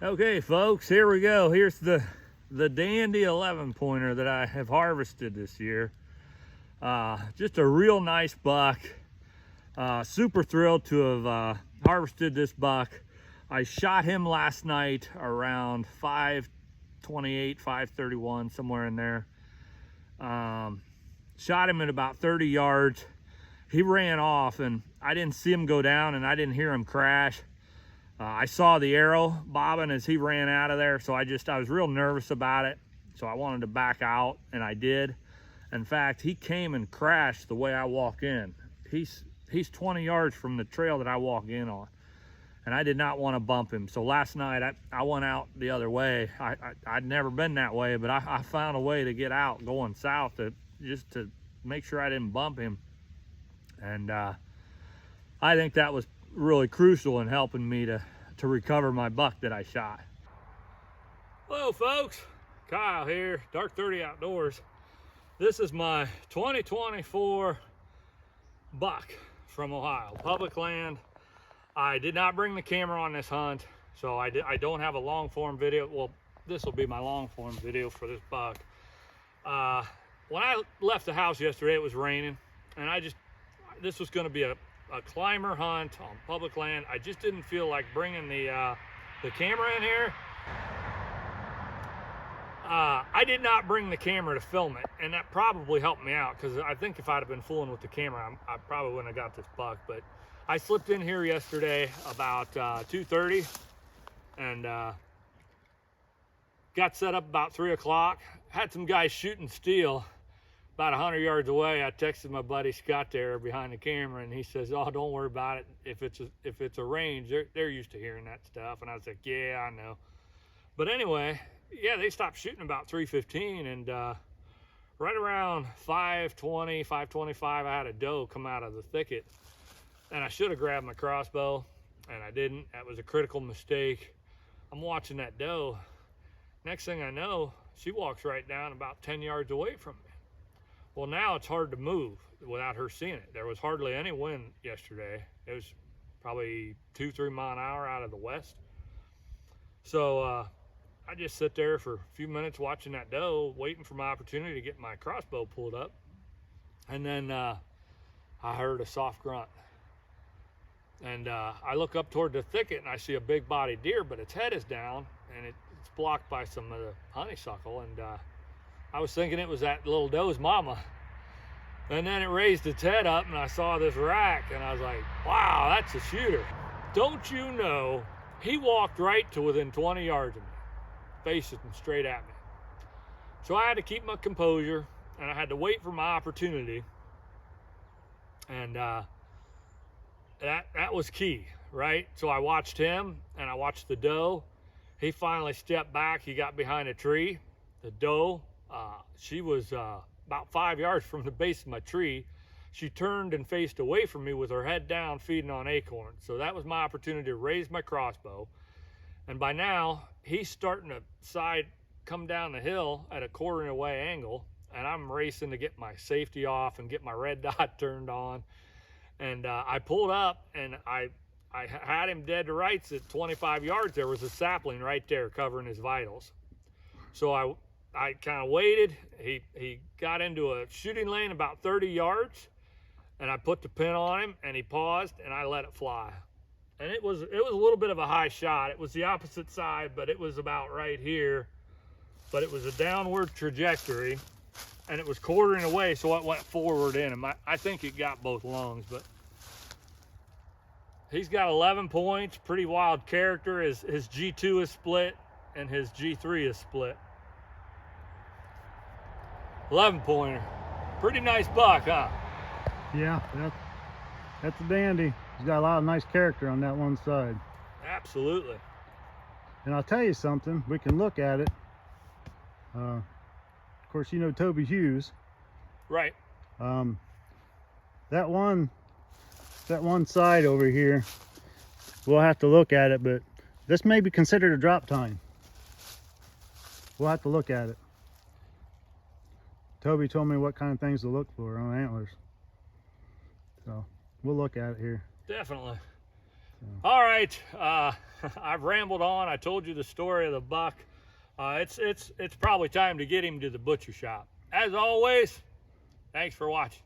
Okay, folks, here we go. Here's the dandy 11 pointer that I have harvested this year. Just a real nice buck. Super thrilled to have harvested this buck. I shot him last night around 5:28, 5:31, somewhere in there. Shot him at about 30 yards. He ran off and I didn't see him go down and I didn't hear him crash. I saw the arrow bobbing as he ran out of there, so I was real nervous about it. So I wanted to back out, and I did. In fact, he came and crashed the way I walk in. He's 20 yards from the trail that I walk in on, and I did not want to bump him. So last night I went out the other way. I'd never been that way, but I found a way to get out going south just to make sure I didn't bump him. And I think that was really crucial in helping me to recover my buck that I shot. Hello folks, Kyle here, Dark 30 Outdoors. This is my 2024 buck from Ohio, public land. I did not bring the camera on this hunt, so I don't have a long form video. Well, this will be my long form video for this buck. When I left the house yesterday, it was raining, and this was going to be a climber hunt on public land. I just didn't feel like bringing the camera in here. I did not bring the camera to film it, and that probably helped me out, because I think if I'd have been fooling with the camera, I probably wouldn't have got this buck. But I slipped in here yesterday about 2:30 and got set up about 3 o'clock. Had some guys shooting steel about 100 yards away. I texted my buddy Scott there behind the camera, and he says, "Oh, don't worry about it. If it's a range, they're used to hearing that stuff." And I was like, "Yeah, I know." But anyway, yeah, they stopped shooting about 3:15, and right around 5:20, 5:25, I had a doe come out of the thicket, and I should have grabbed my crossbow, and I didn't. That was a critical mistake. I'm watching that doe. Next thing I know, she walks right down about 10 yards away from me. Well, now it's hard to move without her seeing it. There was hardly any wind yesterday. It was probably 2-3 mile an hour out of the west. So I just sit there for a few minutes watching that doe, waiting for my opportunity to get my crossbow pulled up. And then I heard a soft grunt. And I look up toward the thicket and I see a big bodied deer, but its head is down and it's blocked by some of the honeysuckle. And I was thinking it was that little doe's mama. And then it raised its head up and I saw this rack and I was like, wow, that's a shooter. Don't you know, he walked right to within 20 yards of me, facing straight at me. So I had to keep my composure and I had to wait for my opportunity. And that was key, right? So I watched him and I watched the doe. He finally stepped back. He got behind a tree. The doe, she was about 5 yards from the base of my tree. She turned and faced away from me with her head down, feeding on acorns. So that was my opportunity to raise my crossbow. And by now, he's starting to come down the hill at a quarter away angle, and I'm racing to get my safety off and get my red dot turned on. And I pulled up, and I had him dead to rights at 25 yards. There was a sapling right there covering his vitals. So I kind of waited. He got into a shooting lane about 30 yards, and I put the pin on him, and he paused, and I let it fly. And it was a little bit of a high shot. It was the opposite side, but it was about right here. But it was a downward trajectory, and it was quartering away, so it went forward in him. I think it got both lungs, but he's got 11 points, pretty wild character. His G2 is split, and his G3 is split. 11 pointer. Pretty nice buck, huh? Yeah, that's a dandy. He's got a lot of nice character on that one side. Absolutely. And I'll tell you something, we can look at it. Of course, you know Toby Hughes. Right. That one side over here, we'll have to look at it, but this may be considered a drop tine. We'll have to look at it. Toby told me what kind of things to look for on antlers. So we'll look at it here. Definitely. All right, I've rambled on. I told you the story of the buck. It's probably time to get him to the butcher shop. As always, thanks for watching.